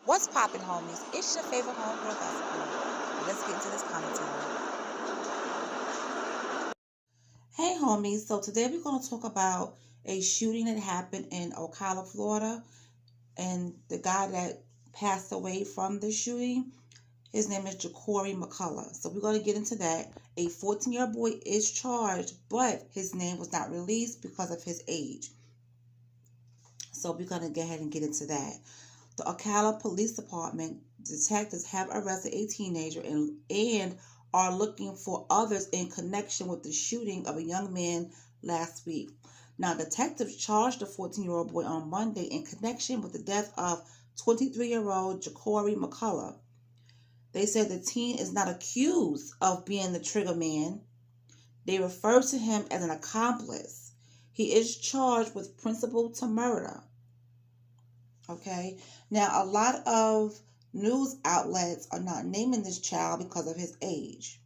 What's poppin', homies? It's your favorite homegirl gospel. Let's get into this commentary. Hey, homies. So today we're going to talk about a shooting that happened in Ocala, Florida, and the guy that passed away from the shooting. His name is Jacorie McCullough. So we're going to get into that. A 14-year-old boy is charged, but his name was not released because of his age. So we're going to go ahead and get into that. The Ocala Police Department detectives have arrested a teenager and are looking for others in connection with the shooting of a young man last week. Now, detectives charged the 14-year-old boy on Monday in connection with the death of 23-year-old Jacorie McCullough. They said the teen is not accused of being the trigger man. They refer to him as an accomplice. He is charged with principal to murder. Okay, now a lot of news outlets are not naming this child because of his age,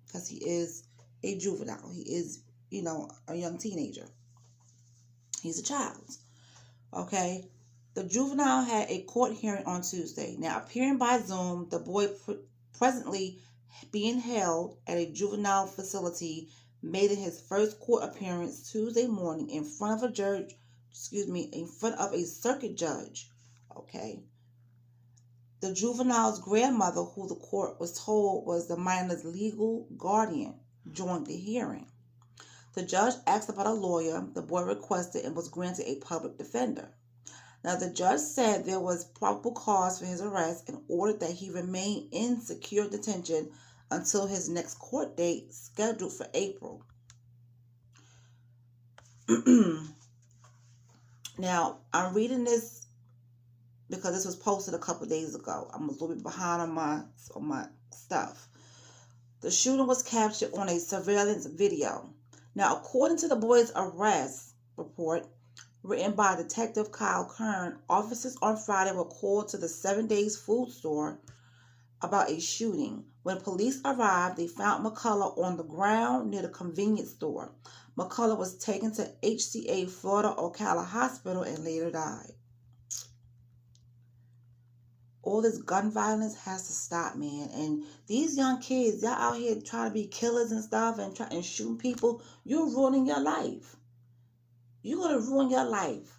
because he is a juvenile. He is, a young teenager. He's a child. Okay, the juvenile had a court hearing on Tuesday. Now, appearing by Zoom, the boy presently being held at a juvenile facility made his first court appearance Tuesday morning in front of a judge. In front of a circuit judge. Okay. The juvenile's grandmother, who the court was told was the minor's legal guardian, joined the hearing. The judge asked about a lawyer the boy requested and was granted a public defender. Now, the judge said there was probable cause for his arrest and ordered that he remain in secure detention until his next court date, scheduled for April. Now, I'm reading this because this was posted a couple days ago. I'm a little bit behind on my stuff. The shooting was captured on a surveillance video. Now, according to the boy's arrest report, written by Detective Kyle Kern, officers on Friday were called to the 7 Days food store about a shooting. When police arrived, they found McCullough on the ground near the convenience store. McCullough was taken to HCA Florida Ocala Hospital and later died. All this gun violence has to stop, man. And these young kids, y'all out here trying to be killers and stuff and shooting people. You're ruining your life. You're going to ruin your life.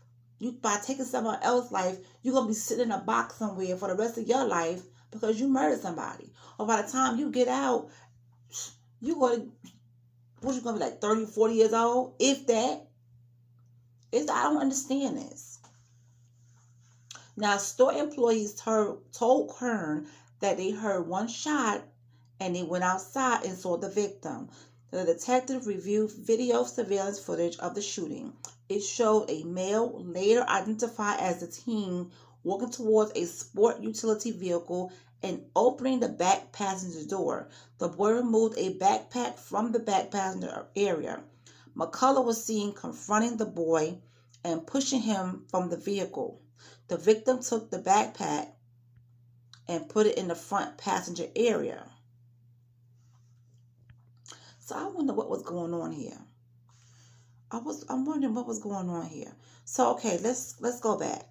By taking someone else's life, you're going to be sitting in a box somewhere for the rest of your life because you murdered somebody. Or by the time you get out, you're going to be like 30, 40 years old? If that. I don't understand this. Now, store employees told Kern that they heard one shot and they went outside and saw the victim. The detective reviewed video surveillance footage of the shooting. It showed a male, later identified as the teen, walking towards a sport utility vehicle and opening the back passenger door. The boy removed a backpack from the back passenger area. McCullough was seen confronting the boy and pushing him from the vehicle. The victim took the backpack and put it in the front passenger area. So I wonder what was going on here. I'm wondering what was going on here. So okay, let's go back.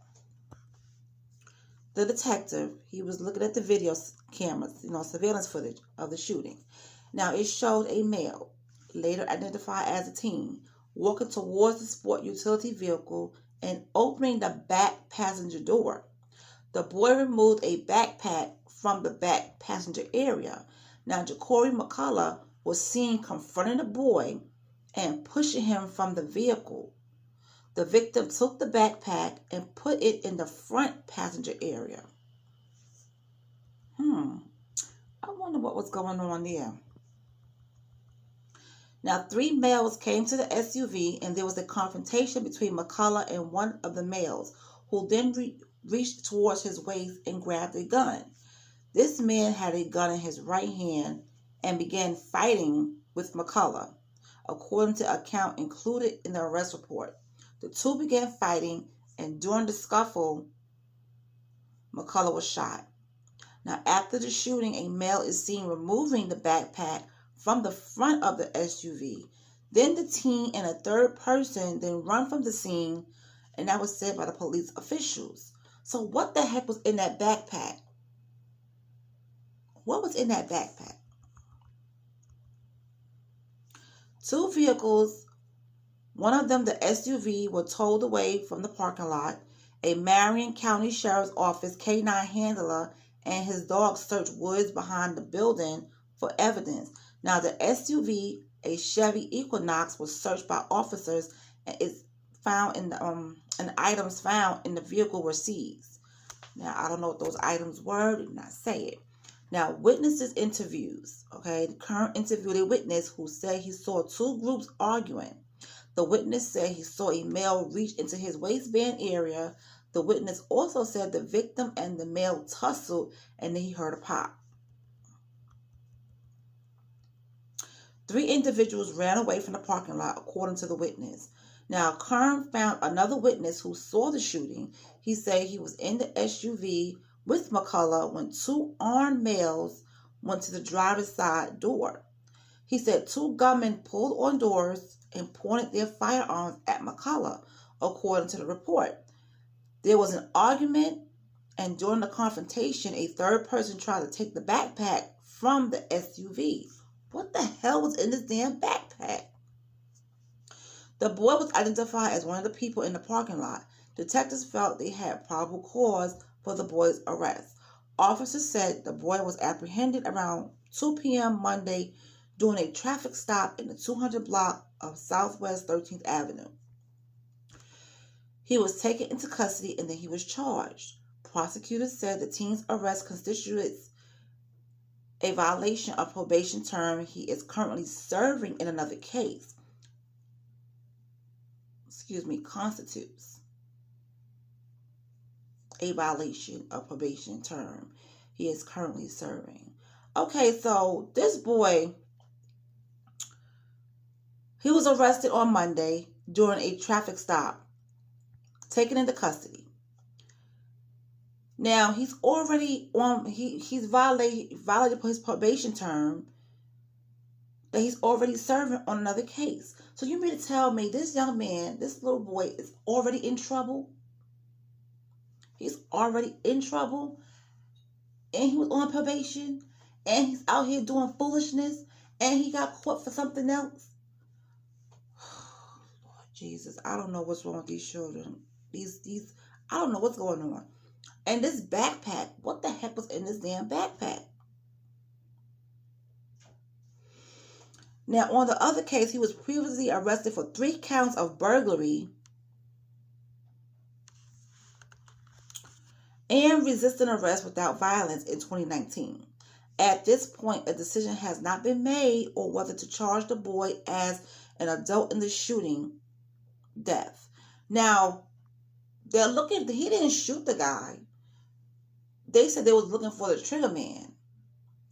The detective, he was looking at the video cameras, surveillance footage of the shooting. Now it showed a male, later identified as a teen, walking towards the sport utility vehicle and opening the back passenger door. The boy removed a backpack from the back passenger area. Now, Jacorie McCullough was seen confronting the boy and pushing him from the vehicle. The victim took the backpack and put it in the front passenger area. I wonder what was going on there. Now, 3 males came to the SUV and there was a confrontation between McCullough and one of the males, who then reached towards his waist and grabbed a gun. This man had a gun in his right hand and began fighting with McCullough, according to an account included in the arrest report. The two began fighting, and during the scuffle, McCullough was shot. Now, after the shooting, a male is seen removing the backpack from the front of the SUV. Then the teen and a third person then run from the scene, and that was said by the police officials. So what the heck was in that backpack? What was in that backpack? Two vehicles, one of them the SUV, were towed away from the parking lot. A Marion County Sheriff's Office K-9 handler and his dog searched woods behind the building for evidence. Now the SUV, a Chevy Equinox, was searched by officers and is found in the and items found in the vehicle were seized. Now I don't know what those items were, did not say it. Now, witnesses interviews. Okay, the current interviewed a witness who said he saw two groups arguing. The witness said he saw a male reach into his waistband area. The witness also said the victim and the male tussled and then he heard a pop. 3 individuals ran away from the parking lot, according to the witness. Now, Kern found another witness who saw the shooting. He said he was in the SUV with McCullough when 2 armed males went to the driver's side door. He said 2 gunmen pulled on doors and pointed their firearms at McCullough, according to the report. There was an argument, and during the confrontation, a third person tried to take the backpack from the SUV. What the hell was in this damn backpack? The boy was identified as one of the people in the parking lot. Detectives felt they had probable cause for the boy's arrest. Officers said the boy was apprehended around 2 p.m. Monday during a traffic stop in the 200 block of Southwest 13th Avenue. He was taken into custody and then he was charged. Prosecutors said the teen's arrest constitutes a violation of probation term. He is currently serving in another case. Constitutes a violation of probation term. He is currently serving. Okay, so this boy, he was arrested on Monday during a traffic stop, taken into custody. Now he's already on. He's violated his probation term that he's already serving on another case. So you mean to tell me this young man, this little boy, is already in trouble? He's already in trouble, and he was on probation, and he's out here doing foolishness, and he got caught for something else. Lord Jesus, I don't know what's wrong with these children. These, I don't know what's going on. And this backpack, what the heck was in this damn backpack? Now, on the other case, he was previously arrested for 3 counts of burglary and resisting arrest without violence in 2019. At this point, a decision has not been made on whether to charge the boy as an adult in the shooting death. Now, they're looking, he didn't shoot the guy. They said they was looking for the trigger man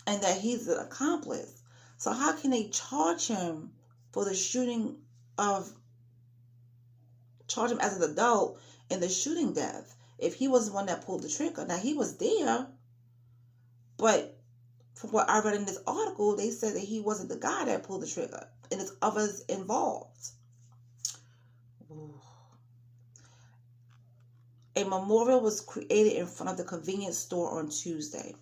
and that he's an accomplice. So how can they charge him for the shooting charge him as an adult in the shooting death if he was the one that pulled the trigger? Now, he was there, but from what I read in this article, they said that he wasn't the guy that pulled the trigger and it's others involved. Ooh. A memorial was created in front of the convenience store on Tuesday.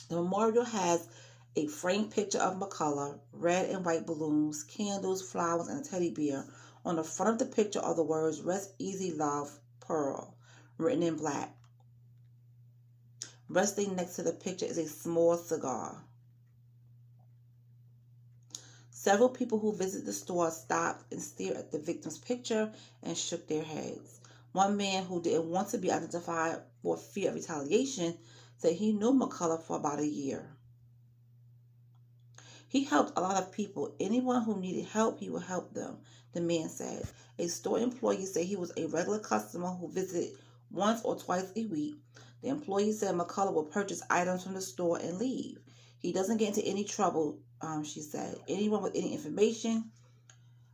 The memorial has a framed picture of McCullough, red and white balloons, candles, flowers, and a teddy bear. On the front of the picture are the words, "Rest easy, love, Pearl," written in black. Resting next to the picture is a small cigar. Several people who visited the store stopped and stared at the victim's picture and shook their heads. One man who didn't want to be identified for fear of retaliation said he knew McCullough for about a year. He helped a lot of people. Anyone who needed help, he would help them, the man said. A store employee said he was a regular customer who visited once or twice a week. The employee said McCullough will purchase items from the store and leave. He doesn't get into any trouble, she said. Anyone with any information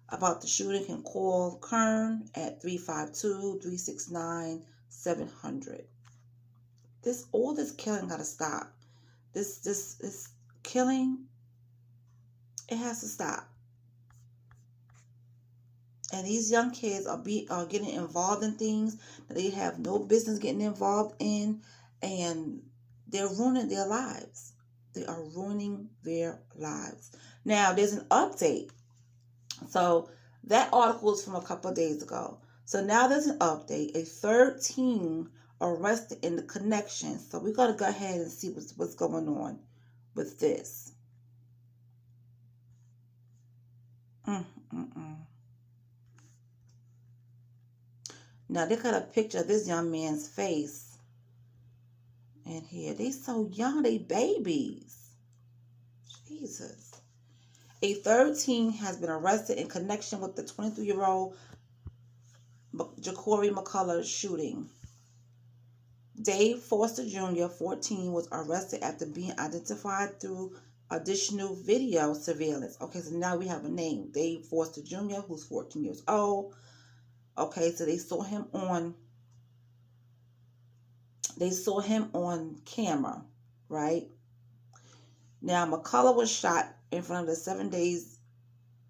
about the shooting can call Kern at 352-369-700. All this killing gotta stop. This killing, it has to stop. And these young kids are getting involved in things that they have no business getting involved in, and they're ruining their lives. They are ruining their lives. Now, there's an update. So that article is from a couple of days ago. So now there's an update. A third teen arrested in the connection. So we got to go ahead and see what's going on with this. Mm, mm, mm. Now they got a picture of this young man's face in here. They so young, they babies. Jesus. A third teen has been arrested in connection with the 23-year-old Jacorie McCullough shooting. Dave Foster Jr., 14, was arrested after being identified through additional video surveillance. Okay, so now we have a name. Dave Foster Jr., who's 14 years old. Okay, so they saw him on camera, right? Now, McCullough was shot in front of the 7 Days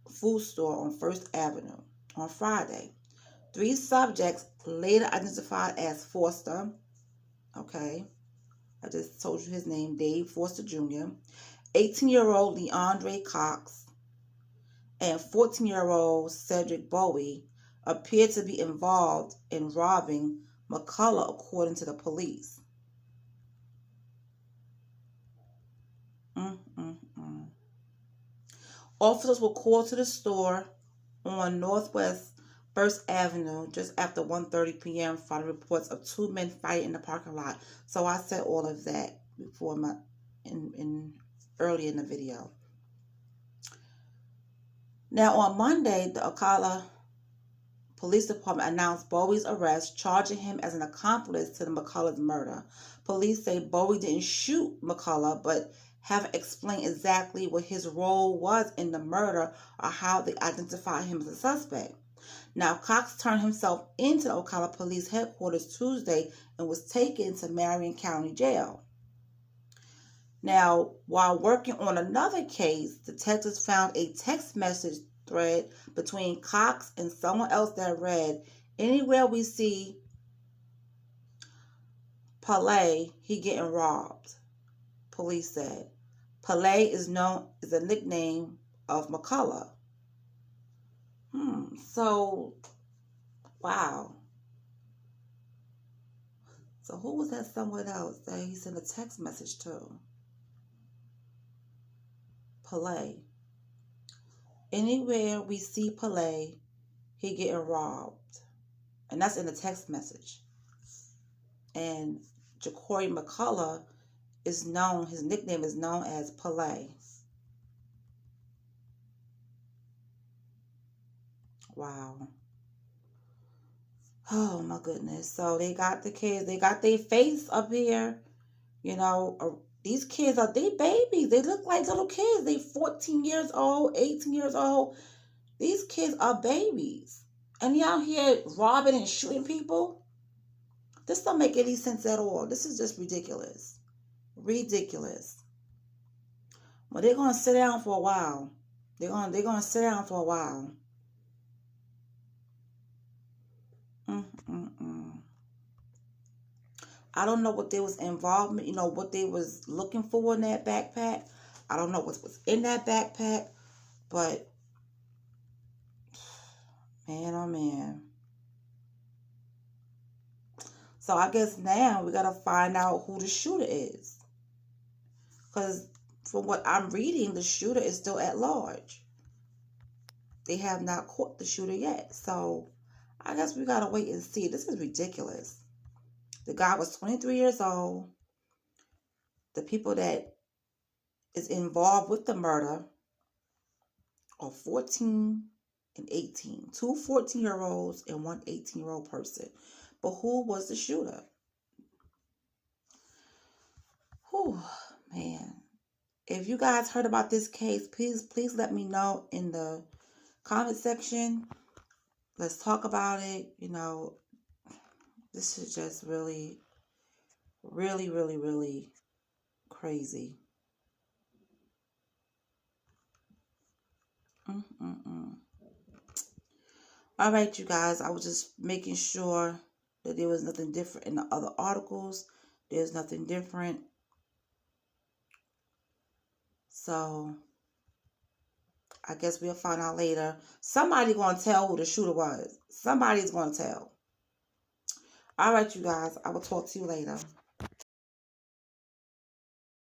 food store on First Avenue on Friday. 3 subjects later identified as Foster. Okay, I just told you his name, Dave Foster Jr., 18-year-old Leandre Cox, and 14-year-old Cedric Bowie appeared to be involved in robbing McCullough, according to the police. Officers were called to the store on Northwest First Avenue just after 1:30 p.m. following reports of 2 men fighting in the parking lot. So I said all of that before early in the video. Now on Monday, the Ocala Police Department announced Bowie's arrest, charging him as an accomplice to the McCullough's murder. Police say Bowie didn't shoot McCullough, but haven't explained exactly what his role was in the murder or how they identified him as a suspect. Now, Cox turned himself into the Ocala Police Headquarters Tuesday and was taken to Marion County Jail. Now, while working on another case, detectives found a text message thread between Cox and someone else that read, "Anywhere we see Palais, he getting robbed," police said. Palais is a nickname of McCullough. So, wow. So who was that someone else that he sent a text message to? Palais. Anywhere we see Palais, he getting robbed. And that's in the text message. And Jacorie McCullough his nickname is known as Palais. Wow. Oh my goodness. So they got the kids, they got their face up here. These kids they babies. They look like little kids. They 14 years old, 18 years old. These kids are babies. And y'all here robbing and shooting people? This don't make any sense at all. This is just ridiculous. Ridiculous. Well, they're gonna sit down for a while. They're gonna sit down for a while. I don't know what they was involved, what they was looking for in that backpack. I don't know what was in that backpack, but man, oh man. So I guess now we gotta find out who the shooter is. Because from what I'm reading, the shooter is still at large. They have not caught the shooter yet. So I guess we gotta wait and see. This is ridiculous. The guy was 23 years old. The people that is involved with the murder are 14 and 18. 2 14-year-olds and 1 18-year-old person. But who was the shooter? Whew, man. If you guys heard about this case, please let me know in the comment section. Let's talk about it. This is just really, really, really, really crazy. All right, you guys, I was just making sure that there was nothing different in the other articles. There's nothing different. So I guess we'll find out later. Somebody's going to tell who the shooter was. Somebody's going to tell. All right, you guys, I will talk to you later.